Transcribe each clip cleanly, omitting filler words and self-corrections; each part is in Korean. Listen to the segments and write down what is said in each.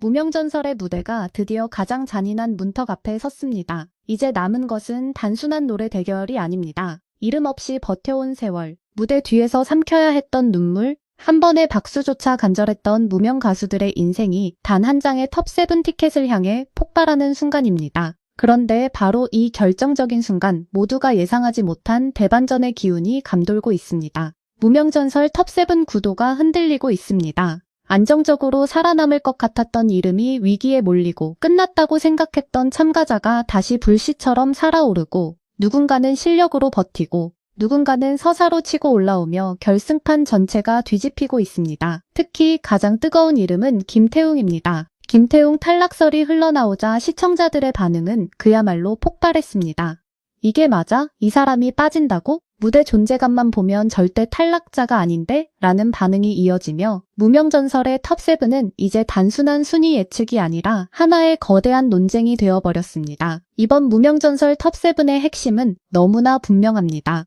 무명전설의 무대가 드디어 가장 잔인한 문턱 앞에 섰습니다. 이제 남은 것은 단순한 노래 대결이 아닙니다. 이름 없이 버텨온 세월, 무대 뒤에서 삼켜야 했던 눈물, 한 번의 박수조차 간절했던 무명 가수들의 인생이 단 한 장의 톱7 티켓을 향해 폭발하는 순간입니다. 그런데 바로 이 결정적인 순간 모두가 예상하지 못한 대반전의 기운이 감돌고 있습니다. 무명전설 톱7 구도가 흔들리고 있습니다. 안정적으로 살아남을 것 같았던 이름이 위기에 몰리고 끝났다고 생각했던 참가자가 다시 불씨처럼 살아오르고 누군가는 실력으로 버티고 누군가는 서사로 치고 올라오며 결승판 전체가 뒤집히고 있습니다. 특히 가장 뜨거운 이름은 김태웅입니다. 김태웅 탈락설이 흘러나오자 시청자들의 반응은 그야말로 폭발했습니다. 이게 맞아? 이 사람이 빠진다고? 무대 존재감만 보면 절대 탈락자가 아닌데? 라는 반응이 이어지며 무명전설의 톱7은 이제 단순한 순위 예측이 아니라 하나의 거대한 논쟁이 되어버렸습니다. 이번 무명전설 톱7의 핵심은 너무나 분명합니다.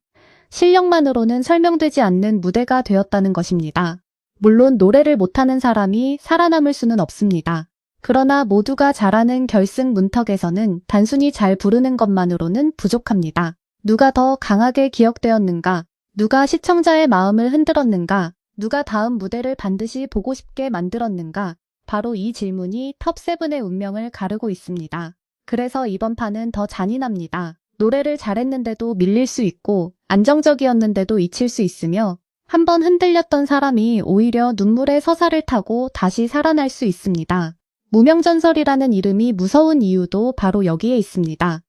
실력만으로는 설명되지 않는 무대가 되었다는 것입니다. 물론 노래를 못하는 사람이 살아남을 수는 없습니다. 그러나 모두가 잘하는 결승 문턱에서는 단순히 잘 부르는 것만으로는 부족합니다. 누가 더 강하게 기억되었는가? 누가 시청자의 마음을 흔들었는가? 누가 다음 무대를 반드시 보고 싶게 만들었는가? 바로 이 질문이 톱7의 운명을 가르고 있습니다. 그래서 이번 판은 더 잔인합니다. 노래를 잘했는데도 밀릴 수 있고 안정적이었는데도 잊힐 수 있으며 한번 흔들렸던 사람이 오히려 눈물의 서사를 타고 다시 살아날 수 있습니다. 무명전설이라는 이름이 무서운 이유도 바로 여기에 있습니다.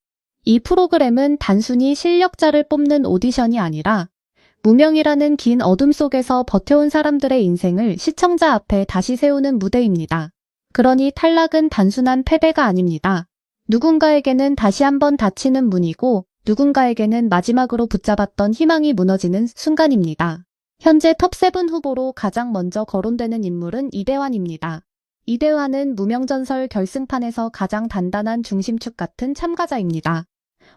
이 프로그램은 단순히 실력자를 뽑는 오디션이 아니라 무명이라는 긴 어둠 속에서 버텨온 사람들의 인생을 시청자 앞에 다시 세우는 무대입니다. 그러니 탈락은 단순한 패배가 아닙니다. 누군가에게는 다시 한번 닫히는 문이고 누군가에게는 마지막으로 붙잡았던 희망이 무너지는 순간입니다. 현재 톱7 후보로 가장 먼저 거론되는 인물은 이대환입니다. 이대환은 무명전설 결승판에서 가장 단단한 중심축 같은 참가자입니다.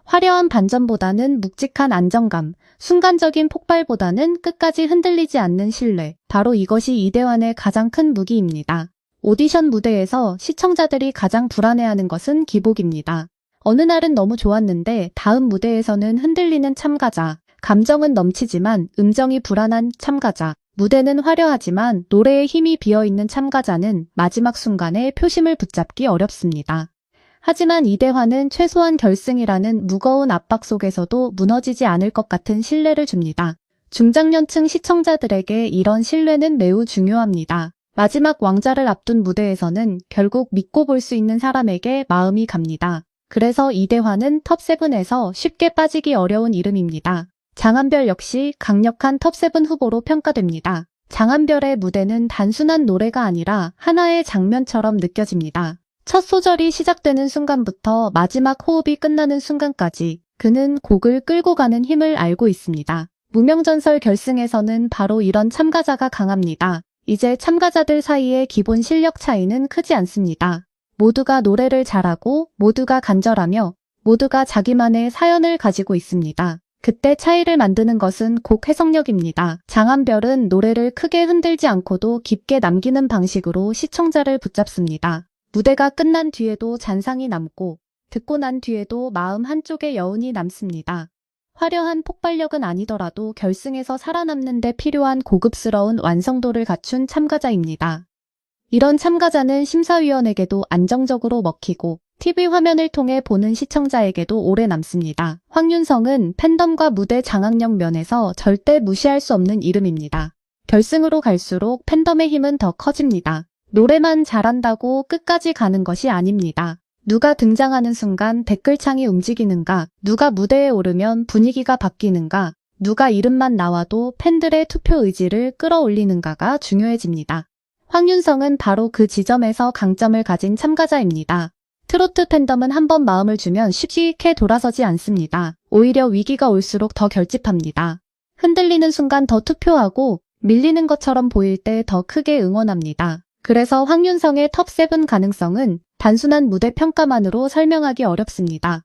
화려한 반전보다는 묵직한 안정감, 순간적인 폭발보다는 끝까지 흔들리지 않는 신뢰, 바로 이것이 이대환의 가장 큰 무기입니다. 오디션 무대에서 시청자들이 가장 불안해하는 것은 기복입니다. 어느 날은 너무 좋았는데 다음 무대에서는 흔들리는 참가자, 감정은 넘치지만 음정이 불안한 참가자, 무대는 화려하지만 노래에 힘이 비어있는 참가자는 마지막 순간에 표심을 붙잡기 어렵습니다. 하지만 이대환은 최소한 결승이라는 무거운 압박 속에서도 무너지지 않을 것 같은 신뢰를 줍니다. 중장년층 시청자들에게 이런 신뢰는 매우 중요합니다. 마지막 왕자를 앞둔 무대에서는 결국 믿고 볼 수 있는 사람에게 마음이 갑니다. 그래서 이대환은 톱7에서 쉽게 빠지기 어려운 이름입니다. 장한별 역시 강력한 톱7 후보로 평가됩니다. 장한별의 무대는 단순한 노래가 아니라 하나의 장면처럼 느껴집니다. 첫 소절이 시작되는 순간부터 마지막 호흡이 끝나는 순간까지 그는 곡을 끌고 가는 힘을 알고 있습니다. 무명전설 결승에서는 바로 이런 참가자가 강합니다. 이제 참가자들 사이의 기본 실력 차이는 크지 않습니다. 모두가 노래를 잘하고 모두가 간절하며 모두가 자기만의 사연을 가지고 있습니다. 그때 차이를 만드는 것은 곡 해석력입니다. 장한별은 노래를 크게 흔들지 않고도 깊게 남기는 방식으로 시청자를 붙잡습니다. 무대가 끝난 뒤에도 잔상이 남고 듣고 난 뒤에도 마음 한쪽에 여운이 남습니다. 화려한 폭발력은 아니더라도 결승에서 살아남는 데 필요한 고급스러운 완성도를 갖춘 참가자입니다. 이런 참가자는 심사위원에게도 안정적으로 먹히고 TV 화면을 통해 보는 시청자에게도 오래 남습니다. 황윤성은 팬덤과 무대 장악력 면에서 절대 무시할 수 없는 이름입니다. 결승으로 갈수록 팬덤의 힘은 더 커집니다. 노래만 잘한다고 끝까지 가는 것이 아닙니다. 누가 등장하는 순간 댓글창이 움직이는가, 누가 무대에 오르면 분위기가 바뀌는가, 누가 이름만 나와도 팬들의 투표 의지를 끌어올리는가가 중요해집니다. 황윤성은 바로 그 지점에서 강점을 가진 참가자입니다. 트로트 팬덤은 한번 마음을 주면 쉽게 돌아서지 않습니다. 오히려 위기가 올수록 더 결집합니다. 흔들리는 순간 더 투표하고 밀리는 것처럼 보일 때 더 크게 응원합니다. 그래서 황윤성의 톱7 가능성은 단순한 무대 평가만으로 설명하기 어렵습니다.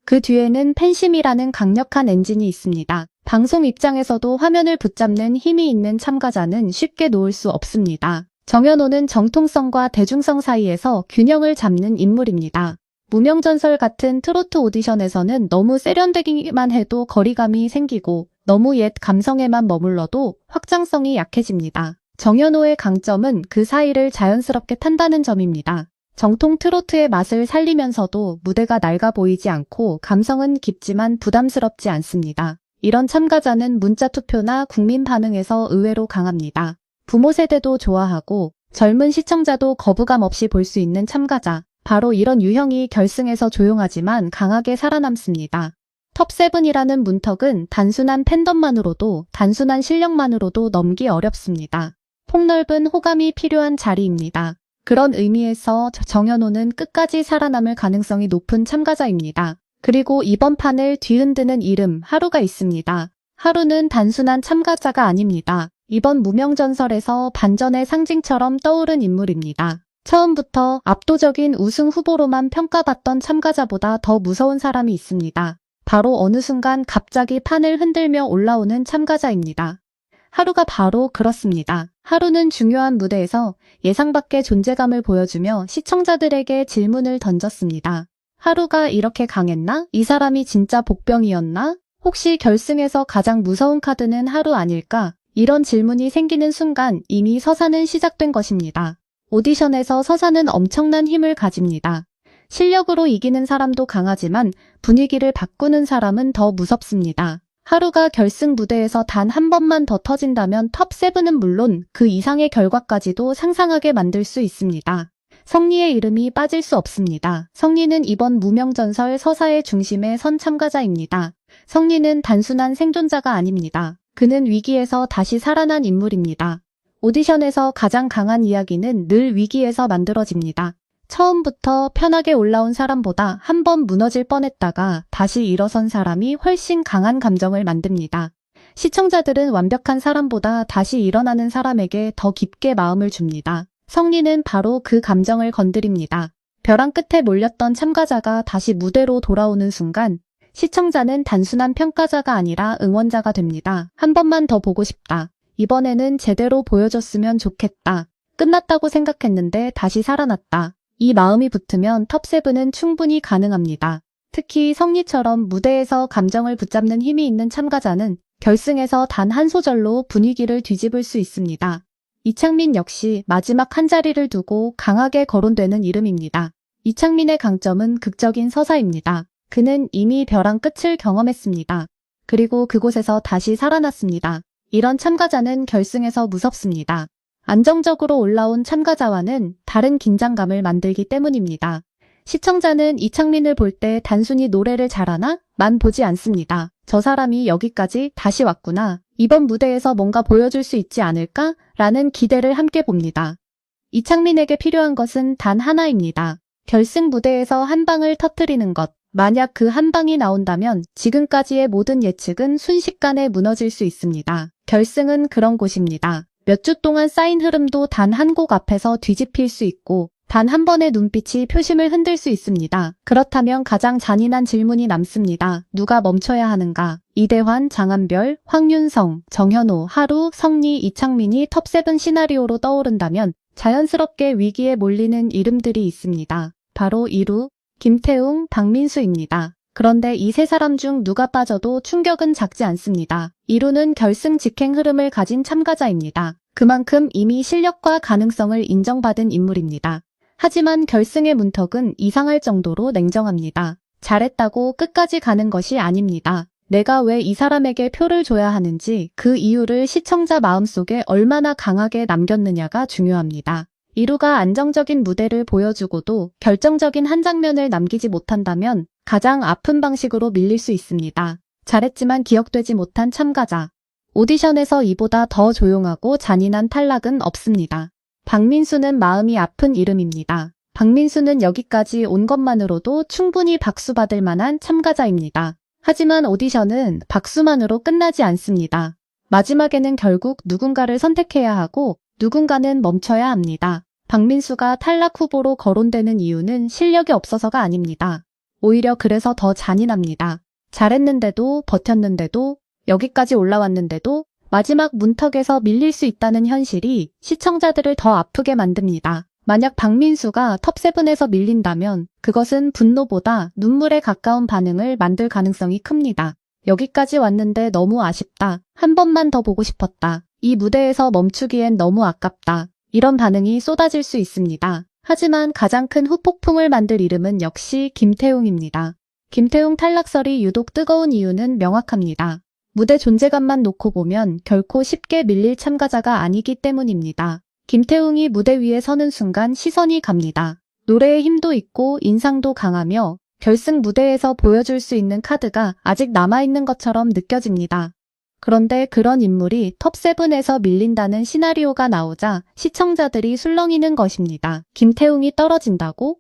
그 뒤에는 팬심이라는 강력한 엔진이 있습니다. 방송 입장에서도 화면을 붙잡는 힘이 있는 참가자는 쉽게 놓을 수 없습니다. 정현호는 정통성과 대중성 사이에서 균형을 잡는 인물입니다. 무명전설 같은 트로트 오디션에서는 너무 세련되기만 해도 거리감이 생기고 너무 옛 감성에만 머물러도 확장성이 약해집니다. 정현호의 강점은 그 사이를 자연스럽게 탄다는 점입니다. 정통 트로트의 맛을 살리면서도 무대가 낡아 보이지 않고 감성은 깊지만 부담스럽지 않습니다. 이런 참가자는 문자 투표나 국민 반응에서 의외로 강합니다. 부모 세대도 좋아하고 젊은 시청자도 거부감 없이 볼 수 있는 참가자. 바로 이런 유형이 결승에서 조용하지만 강하게 살아남습니다. 톱7이라는 문턱은 단순한 팬덤만으로도 단순한 실력만으로도 넘기 어렵습니다. 폭넓은 호감이 필요한 자리입니다. 그런 의미에서 정현호는 끝까지 살아남을 가능성이 높은 참가자입니다. 그리고 이번 판을 뒤흔드는 이름 하루가 있습니다. 하루는 단순한 참가자가 아닙니다. 이번 무명전설에서 반전의 상징처럼 떠오른 인물입니다. 처음부터 압도적인 우승 후보로만 평가받던 참가자보다 더 무서운 사람이 있습니다. 바로 어느 순간 갑자기 판을 흔들며 올라오는 참가자입니다. 하루가 바로 그렇습니다. 하루는 중요한 무대에서 예상 밖의 존재감을 보여주며 시청자들에게 질문을 던졌습니다. 하루가 이렇게 강했나? 이 사람이 진짜 복병이었나? 혹시 결승에서 가장 무서운 카드는 하루 아닐까? 이런 질문이 생기는 순간 이미 서사는 시작된 것입니다. 오디션에서 서사는 엄청난 힘을 가집니다. 실력으로 이기는 사람도 강하지만 분위기를 바꾸는 사람은 더 무섭습니다. 하루가 결승 무대에서 단 한 번만 더 터진다면 톱7은 물론 그 이상의 결과까지도 상상하게 만들 수 있습니다. 성리의 이름이 빠질 수 없습니다. 성리는 이번 무명전설 서사의 중심에 선 참가자입니다. 성리는 단순한 생존자가 아닙니다. 그는 위기에서 다시 살아난 인물입니다. 오디션에서 가장 강한 이야기는 늘 위기에서 만들어집니다. 처음부터 편하게 올라온 사람보다 한 번 무너질 뻔했다가 다시 일어선 사람이 훨씬 강한 감정을 만듭니다. 시청자들은 완벽한 사람보다 다시 일어나는 사람에게 더 깊게 마음을 줍니다. 성리는 바로 그 감정을 건드립니다. 벼랑 끝에 몰렸던 참가자가 다시 무대로 돌아오는 순간 시청자는 단순한 평가자가 아니라 응원자가 됩니다. 한 번만 더 보고 싶다. 이번에는 제대로 보여줬으면 좋겠다. 끝났다고 생각했는데 다시 살아났다. 이 마음이 붙으면 톱7은 충분히 가능합니다. 특히 성리처럼 무대에서 감정을 붙잡는 힘이 있는 참가자는 결승에서 단 한 소절로 분위기를 뒤집을 수 있습니다. 이창민 역시 마지막 한 자리를 두고 강하게 거론되는 이름입니다. 이창민의 강점은 극적인 서사입니다. 그는 이미 벼랑 끝을 경험했습니다. 그리고 그곳에서 다시 살아났습니다. 이런 참가자는 결승에서 무섭습니다. 안정적으로 올라온 참가자와는 다른 긴장감을 만들기 때문입니다. 시청자는 이창민을 볼 때 단순히 노래를 잘하나? 만 보지 않습니다. 저 사람이 여기까지 다시 왔구나. 이번 무대에서 뭔가 보여줄 수 있지 않을까? 라는 기대를 함께 봅니다. 이창민에게 필요한 것은 단 하나입니다. 결승 무대에서 한 방을 터뜨리는 것. 만약 그 한 방이 나온다면 지금까지의 모든 예측은 순식간에 무너질 수 있습니다. 결승은 그런 곳입니다. 몇 주 동안 쌓인 흐름도 단 한 곡 앞에서 뒤집힐 수 있고 단 한 번의 눈빛이 표심을 흔들 수 있습니다. 그렇다면 가장 잔인한 질문이 남습니다. 누가 멈춰야 하는가? 이대환, 장한별, 황윤성, 정현호, 하루, 성리, 이창민이 톱7 시나리오로 떠오른다면 자연스럽게 위기에 몰리는 이름들이 있습니다. 바로 이루, 김태웅, 박민수입니다. 그런데 이 세 사람 중 누가 빠져도 충격은 작지 않습니다. 이루는 결승 직행 흐름을 가진 참가자입니다. 그만큼 이미 실력과 가능성을 인정받은 인물입니다. 하지만 결승의 문턱은 이상할 정도로 냉정합니다. 잘했다고 끝까지 가는 것이 아닙니다. 내가 왜 이 사람에게 표를 줘야 하는지 그 이유를 시청자 마음속에 얼마나 강하게 남겼느냐가 중요합니다. 이루가 안정적인 무대를 보여주고도 결정적인 한 장면을 남기지 못한다면 가장 아픈 방식으로 밀릴 수 있습니다. 잘했지만 기억되지 못한 참가자. 오디션에서 이보다 더 조용하고 잔인한 탈락은 없습니다. 박민수는 마음이 아픈 이름입니다. 박민수는 여기까지 온 것만으로도 충분히 박수 받을 만한 참가자입니다. 하지만 오디션은 박수만으로 끝나지 않습니다. 마지막에는 결국 누군가를 선택해야 하고 누군가는 멈춰야 합니다. 박민수가 탈락 후보로 거론되는 이유는 실력이 없어서가 아닙니다. 오히려 그래서 더 잔인합니다. 잘했는데도 버텼는데도 여기까지 올라왔는데도 마지막 문턱에서 밀릴 수 있다는 현실이 시청자들을 더 아프게 만듭니다. 만약 박민수가 톱7에서 밀린다면 그것은 분노보다 눈물에 가까운 반응을 만들 가능성이 큽니다. 여기까지 왔는데 너무 아쉽다. 한 번만 더 보고 싶었다. 이 무대에서 멈추기엔 너무 아깝다. 이런 반응이 쏟아질 수 있습니다. 하지만 가장 큰 후폭풍을 만들 이름은 역시 김태웅입니다. 김태웅 탈락설이 유독 뜨거운 이유는 명확합니다. 무대 존재감만 놓고 보면 결코 쉽게 밀릴 참가자가 아니기 때문입니다. 김태웅이 무대 위에 서는 순간 시선이 갑니다. 노래의 힘도 있고 인상도 강하며 결승 무대에서 보여줄 수 있는 카드가 아직 남아있는 것처럼 느껴집니다. 그런데 그런 인물이 톱7에서 밀린다는 시나리오가 나오자 시청자들이 술렁이는 것입니다. 김태웅이 떨어진다고?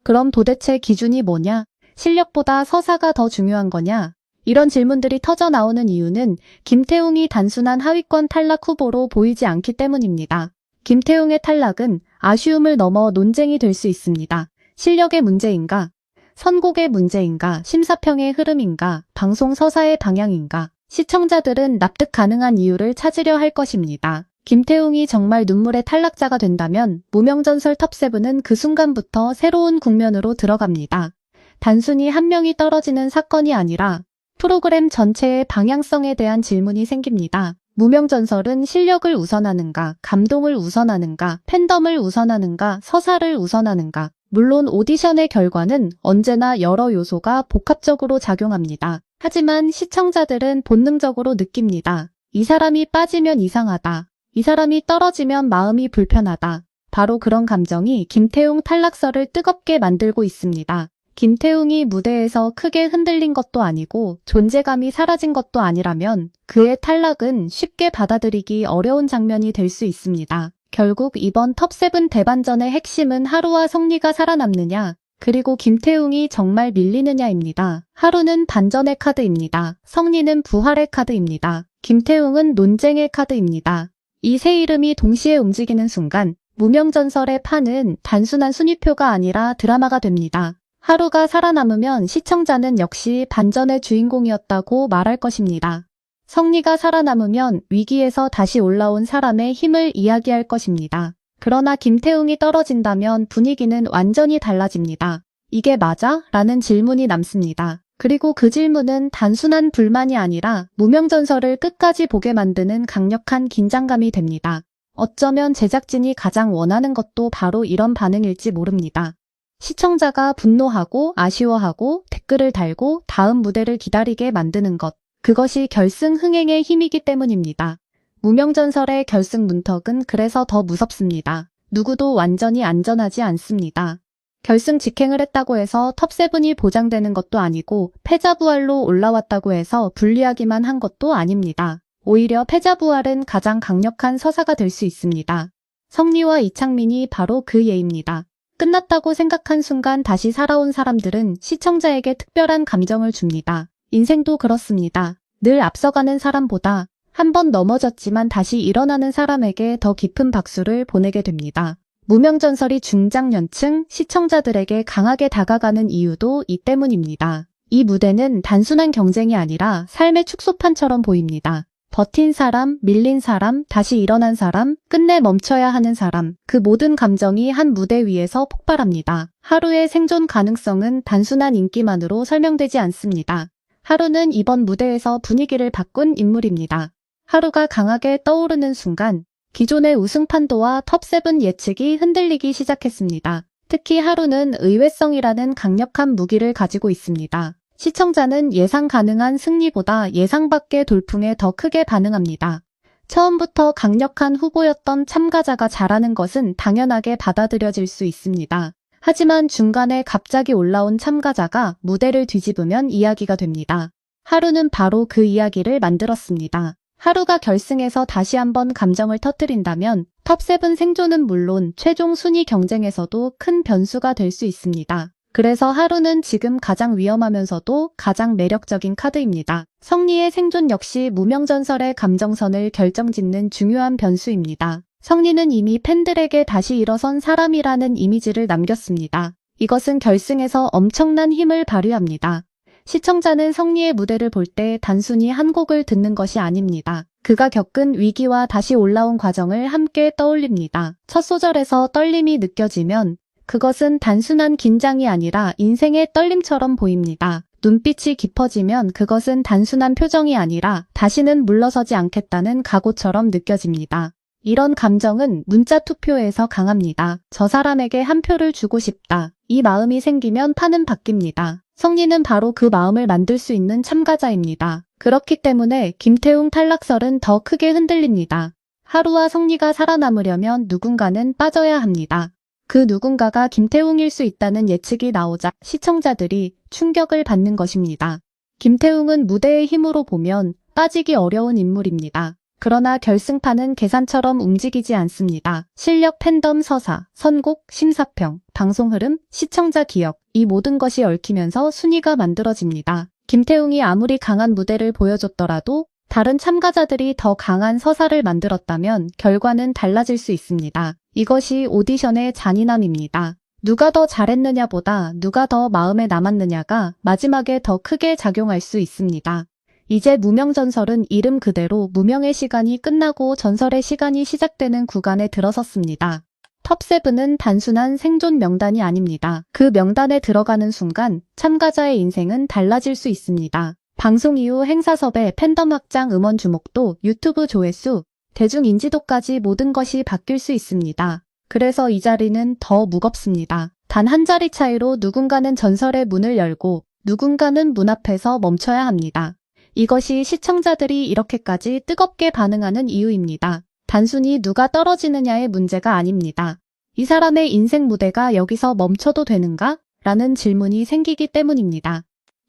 그럼 도대체 기준이 뭐냐? 실력보다 서사가 더 중요한 거냐? 이런 질문들이 터져 나오는 이유는 김태웅이 단순한 하위권 탈락 후보로 보이지 않기 때문입니다. 김태웅의 탈락은 아쉬움을 넘어 논쟁이 될 수 있습니다. 실력의 문제인가? 선곡의 문제인가? 심사평의 흐름인가? 방송 서사의 방향인가? 시청자들은 납득 가능한 이유를 찾으려 할 것입니다. 김태웅이 정말 눈물의 탈락자가 된다면 무명전설 톱7은 그 순간부터 새로운 국면으로 들어갑니다. 단순히 한 명이 떨어지는 사건이 아니라 프로그램 전체의 방향성에 대한 질문이 생깁니다. 무명전설은 실력을 우선하는가, 감동을 우선하는가, 팬덤을 우선하는가, 서사를 우선하는가. 물론 오디션의 결과는 언제나 여러 요소가 복합적으로 작용합니다. 하지만 시청자들은 본능적으로 느낍니다. 이 사람이 빠지면 이상하다. 이 사람이 떨어지면 마음이 불편하다. 바로 그런 감정이 김태웅 탈락설을 뜨겁게 만들고 있습니다. 김태웅이 무대에서 크게 흔들린 것도 아니고 존재감이 사라진 것도 아니라면 그의 탈락은 쉽게 받아들이기 어려운 장면이 될 수 있습니다. 결국 이번 톱7 대반전의 핵심은 하루와 성리가 살아남느냐, 그리고 김태웅이 정말 밀리느냐입니다. 하루는 반전의 카드입니다. 성리는 부활의 카드입니다. 김태웅은 논쟁의 카드입니다. 이 세 이름이 동시에 움직이는 순간 무명전설의 판은 단순한 순위표가 아니라 드라마가 됩니다. 하루가 살아남으면 시청자는 역시 반전의 주인공이었다고 말할 것입니다. 성리가 살아남으면 위기에서 다시 올라온 사람의 힘을 이야기할 것입니다. 그러나 김태웅이 떨어진다면 분위기는 완전히 달라집니다. 이게 맞아? 라는 질문이 남습니다. 그리고 그 질문은 단순한 불만이 아니라 무명전설을 끝까지 보게 만드는 강력한 긴장감이 됩니다. 어쩌면 제작진이 가장 원하는 것도 바로 이런 반응일지 모릅니다. 시청자가 분노하고 아쉬워하고 댓글을 달고 다음 무대를 기다리게 만드는 것. 그것이 결승 흥행의 힘이기 때문입니다. 무명전설의 결승 문턱은 그래서 더 무섭습니다. 누구도 완전히 안전하지 않습니다. 결승 직행을 했다고 해서 톱7이 보장되는 것도 아니고 패자부활로 올라왔다고 해서 불리하기만 한 것도 아닙니다. 오히려 패자부활은 가장 강력한 서사가 될 수 있습니다. 성리와 이창민이 바로 그 예입니다. 끝났다고 생각한 순간 다시 살아온 사람들은 시청자에게 특별한 감정을 줍니다. 인생도 그렇습니다. 늘 앞서가는 사람보다 한 번 넘어졌지만 다시 일어나는 사람에게 더 깊은 박수를 보내게 됩니다. 무명전설이 중장년층 시청자들에게 강하게 다가가는 이유도 이 때문입니다. 이 무대는 단순한 경쟁이 아니라 삶의 축소판처럼 보입니다. 버틴 사람, 밀린 사람, 다시 일어난 사람, 끝내 멈춰야 하는 사람, 그 모든 감정이 한 무대 위에서 폭발합니다. 하루의 생존 가능성은 단순한 인기만으로 설명되지 않습니다. 하루는 이번 무대에서 분위기를 바꾼 인물입니다. 하루가 강하게 떠오르는 순간 기존의 우승 판도와 톱7 예측이 흔들리기 시작했습니다. 특히 하루는 의외성이라는 강력한 무기를 가지고 있습니다. 시청자는 예상 가능한 승리보다 예상 밖의 돌풍에 더 크게 반응합니다. 처음부터 강력한 후보였던 참가자가 잘하는 것은 당연하게 받아들여질 수 있습니다. 하지만 중간에 갑자기 올라온 참가자가 무대를 뒤집으면 이야기가 됩니다. 하루는 바로 그 이야기를 만들었습니다. 하루가 결승에서 다시 한번 감정을 터뜨린다면 톱7 생존은 물론 최종 순위 경쟁에서도 큰 변수가 될 수 있습니다. 그래서 하루는 지금 가장 위험하면서도 가장 매력적인 카드입니다. 성리의 생존 역시 무명전설의 감정선을 결정짓는 중요한 변수입니다. 성리는 이미 팬들에게 다시 일어선 사람이라는 이미지를 남겼습니다. 이것은 결승에서 엄청난 힘을 발휘합니다. 시청자는 성리의 무대를 볼 때 단순히 한 곡을 듣는 것이 아닙니다. 그가 겪은 위기와 다시 올라온 과정을 함께 떠올립니다. 첫 소절에서 떨림이 느껴지면 그것은 단순한 긴장이 아니라 인생의 떨림처럼 보입니다. 눈빛이 깊어지면 그것은 단순한 표정이 아니라 다시는 물러서지 않겠다는 각오처럼 느껴집니다. 이런 감정은 문자 투표에서 강합니다. 저 사람에게 한 표를 주고 싶다. 이 마음이 생기면 판은 바뀝니다. 성리는 바로 그 마음을 만들 수 있는 참가자입니다. 그렇기 때문에 김태웅 탈락설은 더 크게 흔들립니다. 하루와 성리가 살아남으려면 누군가는 빠져야 합니다. 그 누군가가 김태웅일 수 있다는 예측이 나오자 시청자들이 충격을 받는 것입니다. 김태웅은 무대의 힘으로 보면 빠지기 어려운 인물입니다. 그러나 결승판은 계산처럼 움직이지 않습니다. 실력, 팬덤, 서사, 선곡, 심사평, 방송 흐름, 시청자 기억, 이 모든 것이 얽히면서 순위가 만들어집니다. 김태웅이 아무리 강한 무대를 보여줬더라도 다른 참가자들이 더 강한 서사를 만들었다면 결과는 달라질 수 있습니다. 이것이 오디션의 잔인함입니다. 누가 더 잘했느냐보다 누가 더 마음에 남았느냐가 마지막에 더 크게 작용할 수 있습니다. 이제 무명전설은 이름 그대로 무명의 시간이 끝나고 전설의 시간이 시작되는 구간에 들어섰습니다. 톱7은 단순한 생존 명단이 아닙니다. 그 명단에 들어가는 순간 참가자의 인생은 달라질 수 있습니다. 방송 이후 행사 섭외, 팬덤 확장, 음원 주목도, 유튜브 조회수, 대중 인지도까지 모든 것이 바뀔 수 있습니다. 그래서 이 자리는 더 무겁습니다. 단 한 자리 차이로 누군가는 전설의 문을 열고 누군가는 문 앞에서 멈춰야 합니다. 이것이 시청자들이 이렇게까지 뜨겁게 반응하는 이유입니다. 단순히 누가 떨어지느냐의 문제가 아닙니다. 이 사람의 인생 무대가 여기서 멈춰도 되는가? 라는 질문이 생기기 때문입니다.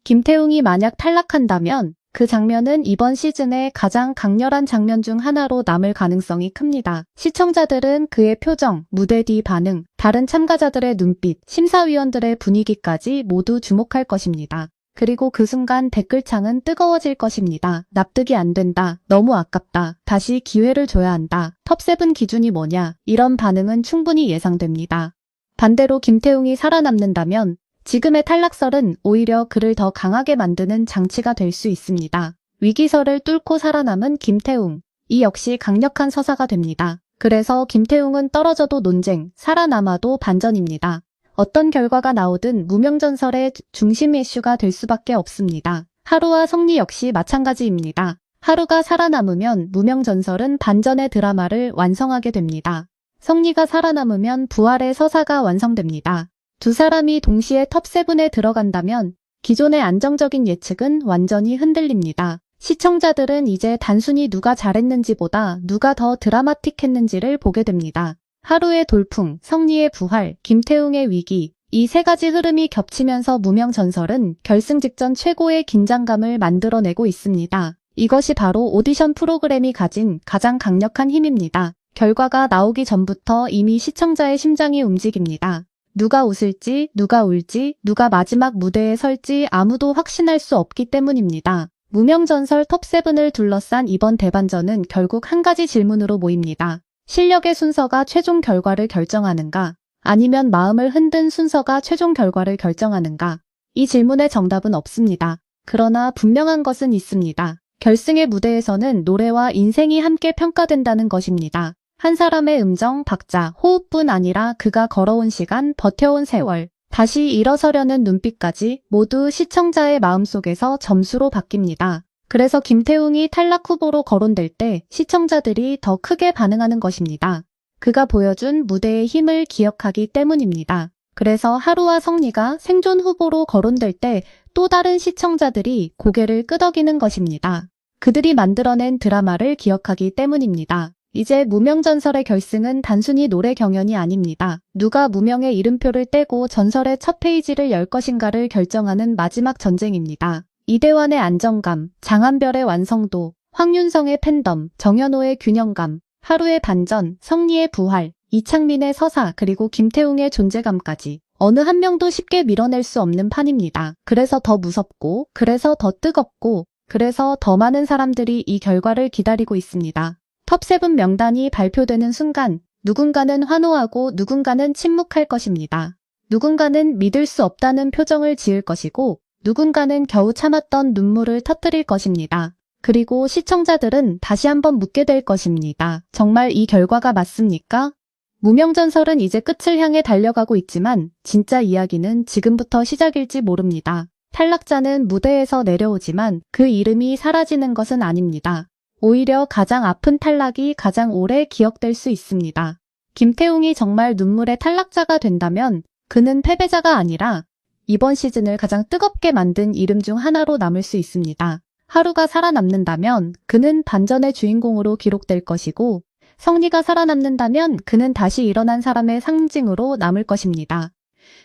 김태웅이 만약 탈락한다면 그 장면은 이번 시즌의 가장 강렬한 장면 중 하나로 남을 가능성이 큽니다. 시청자들은 그의 표정, 무대 뒤 반응, 다른 참가자들의 눈빛, 심사위원들의 분위기까지 모두 주목할 것입니다. 그리고 그 순간 댓글창은 뜨거워질 것입니다. 납득이 안 된다. 너무 아깝다. 다시 기회를 줘야 한다. 톱7 기준이 뭐냐? 이런 반응은 충분히 예상됩니다. 반대로 김태웅이 살아남는다면 지금의 탈락설은 오히려 그를 더 강하게 만드는 장치가 될 수 있습니다. 위기설을 뚫고 살아남은 김태웅. 이 역시 강력한 서사가 됩니다. 그래서 김태웅은 떨어져도 논쟁, 살아남아도 반전입니다. 어떤 결과가 나오든 무명전설의 중심 이슈가 될 수밖에 없습니다. 하루와 성리 역시 마찬가지입니다. 하루가 살아남으면 무명전설은 반전의 드라마를 완성하게 됩니다. 성리가 살아남으면 부활의 서사가 완성됩니다. 두 사람이 동시에 톱7에 들어간다면 기존의 안정적인 예측은 완전히 흔들립니다. 시청자들은 이제 단순히 누가 잘했는지보다 누가 더 드라마틱했는지를 보게 됩니다. 하루의 돌풍, 성리의 부활, 김태웅의 위기, 이 세 가지 흐름이 겹치면서 무명전설은 결승 직전 최고의 긴장감을 만들어내고 있습니다. 이것이 바로 오디션 프로그램이 가진 가장 강력한 힘입니다. 결과가 나오기 전부터 이미 시청자의 심장이 움직입니다. 누가 웃을지, 누가 울지, 누가 마지막 무대에 설지 아무도 확신할 수 없기 때문입니다. 무명전설 톱7을 둘러싼 이번 대반전은 결국 한 가지 질문으로 모입니다. 실력의 순서가 최종 결과를 결정하는가? 아니면 마음을 흔든 순서가 최종 결과를 결정하는가? 이 질문의 정답은 없습니다. 그러나 분명한 것은 있습니다. 결승의 무대에서는 노래와 인생이 함께 평가된다는 것입니다. 한 사람의 음정, 박자, 호흡뿐 아니라 그가 걸어온 시간, 버텨온 세월, 다시 일어서려는 눈빛까지 모두 시청자의 마음속에서 점수로 바뀝니다. 그래서 김태웅이 탈락 후보로 거론될 때 시청자들이 더 크게 반응하는 것입니다. 그가 보여준 무대의 힘을 기억하기 때문입니다. 그래서 하루와 성리가 생존 후보로 거론될 때 또 다른 시청자들이 고개를 끄덕이는 것입니다. 그들이 만들어낸 드라마를 기억하기 때문입니다. 이제 무명전설의 결승은 단순히 노래 경연이 아닙니다. 누가 무명의 이름표를 떼고 전설의 첫 페이지를 열 것인가를 결정하는 마지막 전쟁입니다. 이대환의 안정감, 장한별의 완성도, 황윤성의 팬덤, 정현호의 균형감, 하루의 반전, 성리의 부활, 이창민의 서사 그리고 김태웅의 존재감까지 어느 한 명도 쉽게 밀어낼 수 없는 판입니다. 그래서 더 무섭고, 그래서 더 뜨겁고, 그래서 더 많은 사람들이 이 결과를 기다리고 있습니다. 톱7 명단이 발표되는 순간 누군가는 환호하고 누군가는 침묵할 것입니다. 누군가는 믿을 수 없다는 표정을 지을 것이고 누군가는 겨우 참았던 눈물을 터뜨릴 것입니다. 그리고 시청자들은 다시 한번 묻게 될 것입니다. 정말 이 결과가 맞습니까? 무명전설은 이제 끝을 향해 달려가고 있지만 진짜 이야기는 지금부터 시작일지 모릅니다. 탈락자는 무대에서 내려오지만 그 이름이 사라지는 것은 아닙니다. 오히려 가장 아픈 탈락이 가장 오래 기억될 수 있습니다. 김태웅이 정말 눈물의 탈락자가 된다면 그는 패배자가 아니라 이번 시즌을 가장 뜨겁게 만든 이름 중 하나로 남을 수 있습니다. 하루가 살아남는다면 그는 반전의 주인공으로 기록될 것이고 성리가 살아남는다면 그는 다시 일어난 사람의 상징으로 남을 것입니다.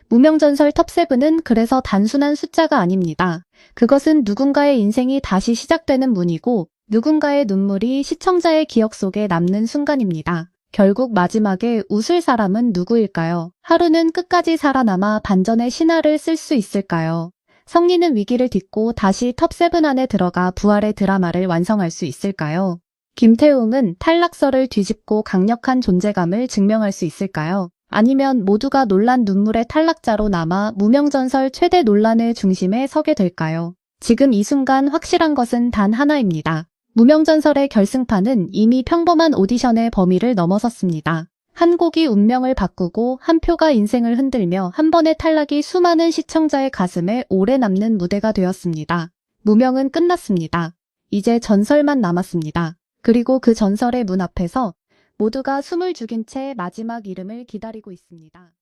무명전설 톱7은 그래서 단순한 숫자가 아닙니다. 그것은 누군가의 인생이 다시 시작되는 문이고 누군가의 눈물이 시청자의 기억 속에 남는 순간입니다. 결국 마지막에 웃을 사람은 누구일까요? 하루는 끝까지 살아남아 반전의 신화를 쓸 수 있을까요? 성리는 위기를 딛고 다시 톱7 안에 들어가 부활의 드라마를 완성할 수 있을까요? 김태웅은 탈락설을 뒤집고 강력한 존재감을 증명할 수 있을까요? 아니면 모두가 놀란 눈물의 탈락자로 남아 무명전설 최대 논란의 중심에 서게 될까요? 지금 이 순간 확실한 것은 단 하나입니다. 무명전설의 결승판은 이미 평범한 오디션의 범위를 넘어섰습니다. 한 곡이 운명을 바꾸고 한 표가 인생을 흔들며 한 번의 탈락이 수많은 시청자의 가슴에 오래 남는 무대가 되었습니다. 무명은 끝났습니다. 이제 전설만 남았습니다. 그리고 그 전설의 문 앞에서 모두가 숨을 죽인 채 마지막 이름을 기다리고 있습니다.